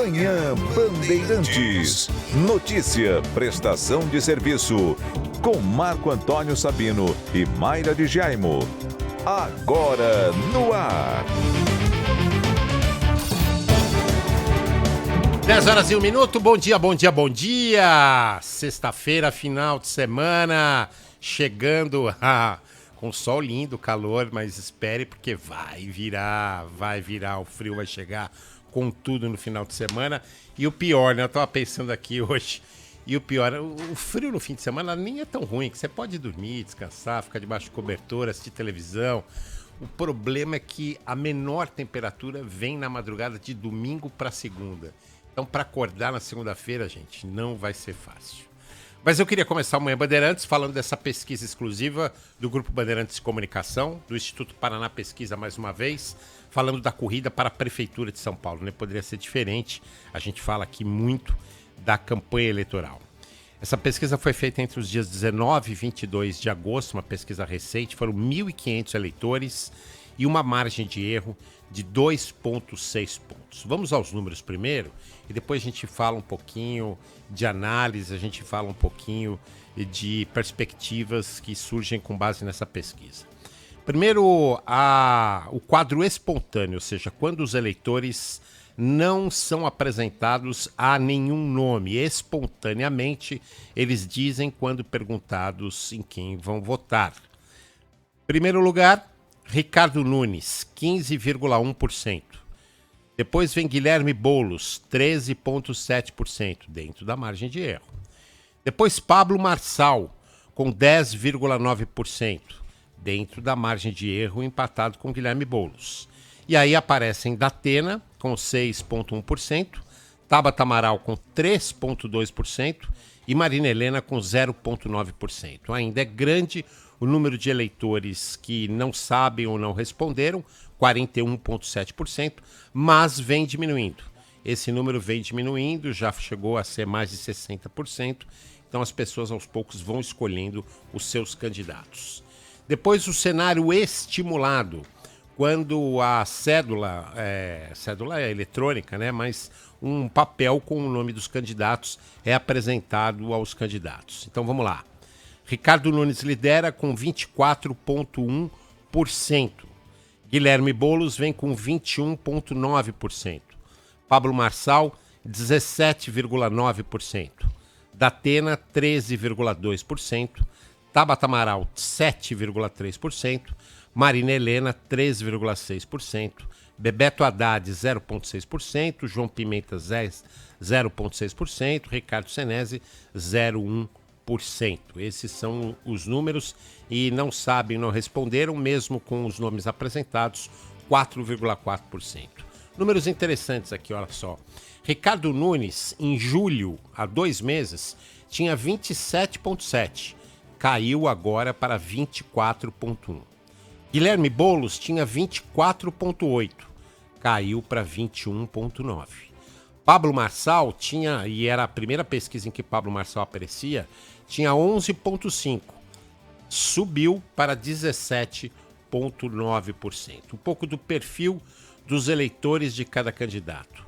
Manhã Bandeirantes. Notícia, prestação de serviço. Com Marco Antônio Sabino e Mayra de Jaimo. Agora no ar. 10h01. Bom dia, bom dia, bom dia. Sexta-feira, final de semana. Chegando com sol lindo, calor, mas espere porque vai virar. O frio vai chegar com tudo no final de semana. E o pior, né? Eu tava pensando aqui hoje. E o pior, o frio no fim de semana nem é tão ruim, que você pode dormir, descansar, ficar debaixo de cobertor, assistir televisão. O problema é que a menor temperatura vem na madrugada de domingo para segunda. Então, para acordar na segunda-feira, gente, não vai ser fácil. Mas eu queria começar o Manhã Bandeirantes falando dessa pesquisa exclusiva do Grupo Bandeirantes de Comunicação, do Instituto Paraná Pesquisa, mais uma vez, falando da corrida para a Prefeitura de São Paulo, né? Poderia ser diferente, a gente fala aqui muito da campanha eleitoral. Essa pesquisa foi feita entre os dias 19 e 22 de agosto, uma pesquisa recente, foram 1.500 eleitores e uma margem de erro de 2,6 pontos. Vamos aos números primeiro e depois a gente fala um pouquinho de análise, a gente fala um pouquinho de perspectivas que surgem com base nessa pesquisa. Primeiro, o quadro espontâneo, ou seja, quando os eleitores não são apresentados a nenhum nome. Espontaneamente, eles dizem quando perguntados em quem vão votar. Primeiro lugar, Ricardo Nunes, 15,1%. Depois vem Guilherme Boulos, 13,7%, dentro da margem de erro. Depois Pablo Marçal, com 10,9%, dentro da margem de erro, empatado com Guilherme Boulos. E aí aparecem Datena, com 6,1%, Tabata Amaral, com 3,2% e Marina Helena, com 0,9%. Ainda é grande o número de eleitores que não sabem ou não responderam, 41,7%, mas vem diminuindo. Esse número vem diminuindo, já chegou a ser mais de 60%, então as pessoas aos poucos vão escolhendo os seus candidatos. Depois o cenário estimulado, quando a cédula é eletrônica, né? Mas um papel com o nome dos candidatos é apresentado aos candidatos. Então vamos lá. Ricardo Nunes lidera com 24,1%. Guilherme Boulos vem com 21,9%. Pablo Marçal, 17,9%. Datena, 13,2%. Tabata Amaral, 7,3%. Marina Helena, 3,6%. Bebeto Haddad, 0,6%. João Pimenta, 0,6%. Ricardo Senesi, 0,1%. Esses são os números e não sabem, não responderam, mesmo com os nomes apresentados, 4,4%. Números interessantes aqui, olha só. Ricardo Nunes, em julho, há 2 meses, tinha 27,7%. Caiu agora para 24,1%. Guilherme Boulos tinha 24,8%. Caiu para 21,9%. Pablo Marçal tinha, e era a primeira pesquisa em que Pablo Marçal aparecia, tinha 11,5%. Subiu para 17,9%. Um pouco do perfil dos eleitores de cada candidato.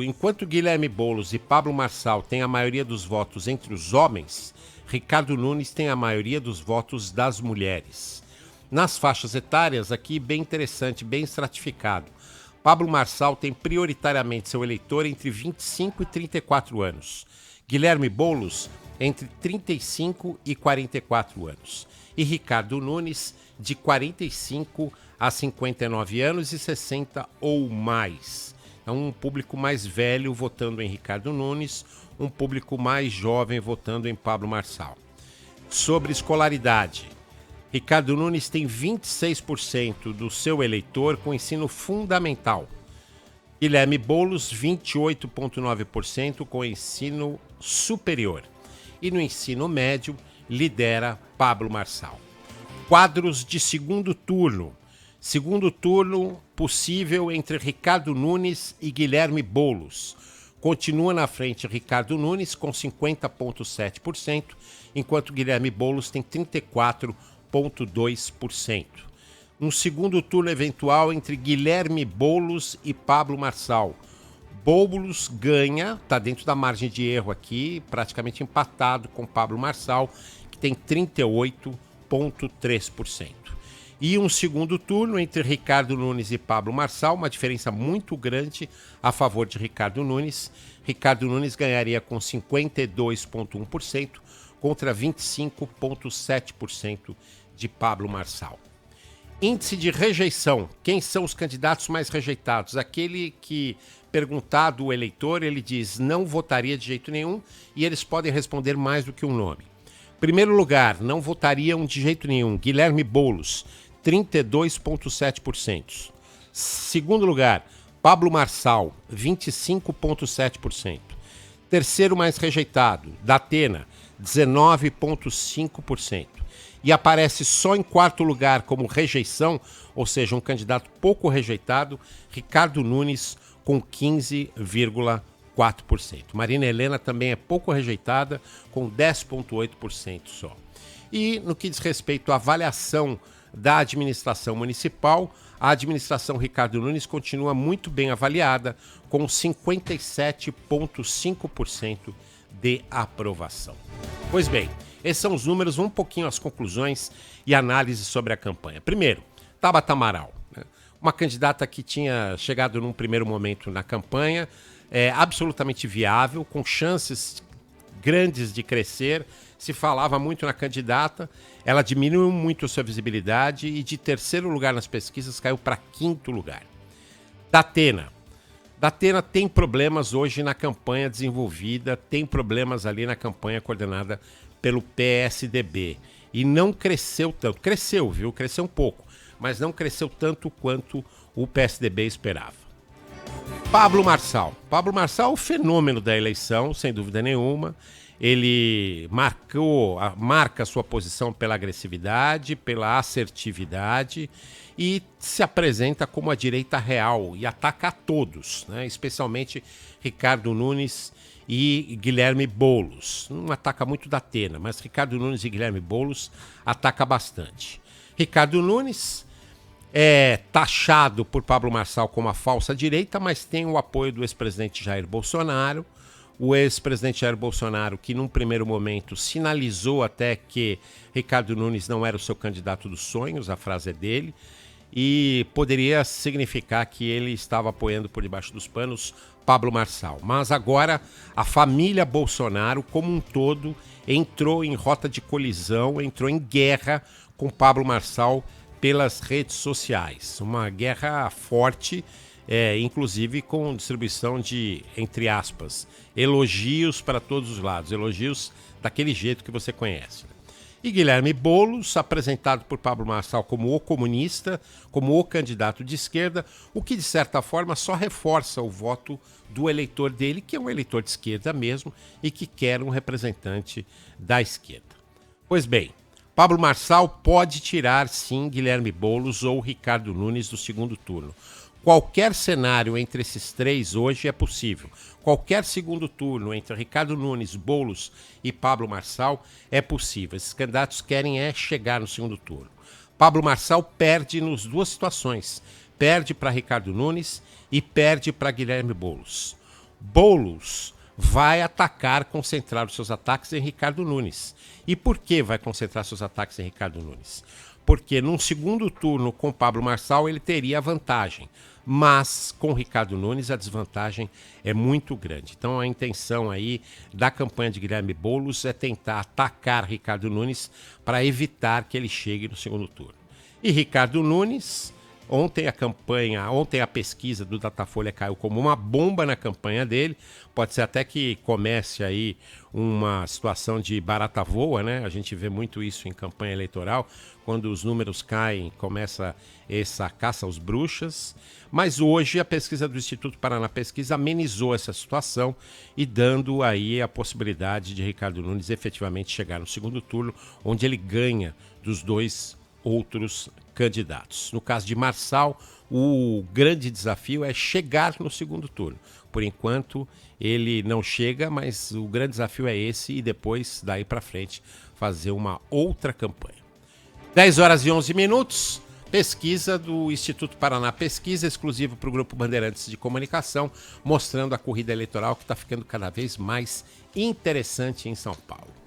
Enquanto Guilherme Boulos e Pablo Marçal têm a maioria dos votos entre os homens, Ricardo Nunes tem a maioria dos votos das mulheres. Nas faixas etárias, aqui bem interessante, bem estratificado. Pablo Marçal tem prioritariamente seu eleitor entre 25 e 34 anos. Guilherme Boulos entre 35 e 44 anos. E Ricardo Nunes de 45 a 59 anos e 60 ou mais. É um público mais velho votando em Ricardo Nunes, um público mais jovem votando em Pablo Marçal. Sobre escolaridade, Ricardo Nunes tem 26% do seu eleitor com ensino fundamental. Guilherme Boulos, 28,9% com ensino superior. E no ensino médio, lidera Pablo Marçal. Quadros de segundo turno. Segundo turno possível entre Ricardo Nunes e Guilherme Boulos. Continua na frente Ricardo Nunes com 50,7%, enquanto Guilherme Boulos tem 34,2%. Um segundo turno eventual entre Guilherme Boulos e Pablo Marçal. Boulos ganha, está dentro da margem de erro aqui, praticamente empatado com Pablo Marçal, que tem 38,3%. E um segundo turno entre Ricardo Nunes e Pablo Marçal, uma diferença muito grande a favor de Ricardo Nunes. Ricardo Nunes ganharia com 52,1% contra 25,7% de Pablo Marçal. Índice de rejeição. Quem são os candidatos mais rejeitados? Aquele que, perguntado o eleitor, ele diz não votaria de jeito nenhum e eles podem responder mais do que um nome. Primeiro lugar, não votariam de jeito nenhum. Guilherme Boulos, 32,7%. Segundo lugar, Pablo Marçal, 25,7%. Terceiro mais rejeitado, Datena, 19,5%. E aparece só em quarto lugar como rejeição, ou seja, um candidato pouco rejeitado, Ricardo Nunes, com 15,4%. Marina Helena também é pouco rejeitada, com 10,8% só. E no que diz respeito à avaliação da administração municipal, a administração Ricardo Nunes continua muito bem avaliada, com 57,5% de aprovação. Pois bem, esses são os números, vamos um pouquinho às conclusões e análises sobre a campanha. Primeiro, Tabata Amaral, né? Uma candidata que tinha chegado num primeiro momento na campanha, absolutamente viável, com chances grandes de crescer. Se falava muito na candidata, ela diminuiu muito a sua visibilidade e de terceiro lugar nas pesquisas caiu para quinto lugar. Datena tem problemas hoje na campanha desenvolvida, tem problemas ali na campanha coordenada pelo PSDB. E não cresceu tanto. Cresceu, viu? Cresceu um pouco. Mas não cresceu tanto quanto o PSDB esperava. Pablo Marçal. Pablo Marçal é o fenômeno da eleição, sem dúvida nenhuma. Ele marca sua posição pela agressividade, pela assertividade e se apresenta como a direita real e ataca a todos, né? Especialmente Ricardo Nunes e Guilherme Boulos. Não ataca muito Datena, mas Ricardo Nunes e Guilherme Boulos ataca bastante. Ricardo Nunes é taxado por Pablo Marçal como a falsa direita, mas tem o apoio do ex-presidente Jair Bolsonaro. O ex-presidente Jair Bolsonaro, que num primeiro momento sinalizou até que Ricardo Nunes não era o seu candidato dos sonhos, a frase é dele, e poderia significar que ele estava apoiando por debaixo dos panos Pablo Marçal. Mas agora a família Bolsonaro, como um todo, entrou em rota de colisão, entrou em guerra com Pablo Marçal pelas redes sociais. Uma guerra forte, inclusive com distribuição de, entre aspas, elogios para todos os lados, elogios daquele jeito que você conhece. E Guilherme Boulos, apresentado por Pablo Marçal como o comunista, como o candidato de esquerda, o que de certa forma só reforça o voto do eleitor dele, que é um eleitor de esquerda mesmo e que quer um representante da esquerda. Pois bem, Pablo Marçal pode tirar sim Guilherme Boulos ou Ricardo Nunes do segundo turno. Qualquer cenário entre esses três hoje é possível. Qualquer segundo turno entre Ricardo Nunes, Boulos e Pablo Marçal é possível. Esses candidatos querem chegar no segundo turno. Pablo Marçal perde nas duas situações. Perde para Ricardo Nunes e perde para Guilherme Boulos. Boulos vai concentrar os seus ataques em Ricardo Nunes. E por que vai concentrar seus ataques em Ricardo Nunes? Porque num segundo turno com Pablo Marçal ele teria a vantagem, mas com Ricardo Nunes a desvantagem é muito grande. Então a intenção aí da campanha de Guilherme Boulos é tentar atacar Ricardo Nunes para evitar que ele chegue no segundo turno. E Ricardo Nunes, ontem a pesquisa do Datafolha caiu como uma bomba na campanha dele. Pode ser até que comece aí uma situação de barata voa, né? A gente vê muito isso em campanha eleitoral. Quando os números caem, começa essa caça aos bruxas. Mas hoje a pesquisa do Instituto Paraná Pesquisa amenizou essa situação e dando aí a possibilidade de Ricardo Nunes efetivamente chegar no segundo turno, onde ele ganha dos dois outros candidatos. No caso de Marçal, o grande desafio é chegar no segundo turno. Por enquanto, ele não chega, mas o grande desafio é esse e depois, daí para frente, fazer uma outra campanha. 10 horas e 11 minutos. Pesquisa do Instituto Paraná, pesquisa exclusiva para o Grupo Bandeirantes de Comunicação, mostrando a corrida eleitoral que está ficando cada vez mais interessante em São Paulo.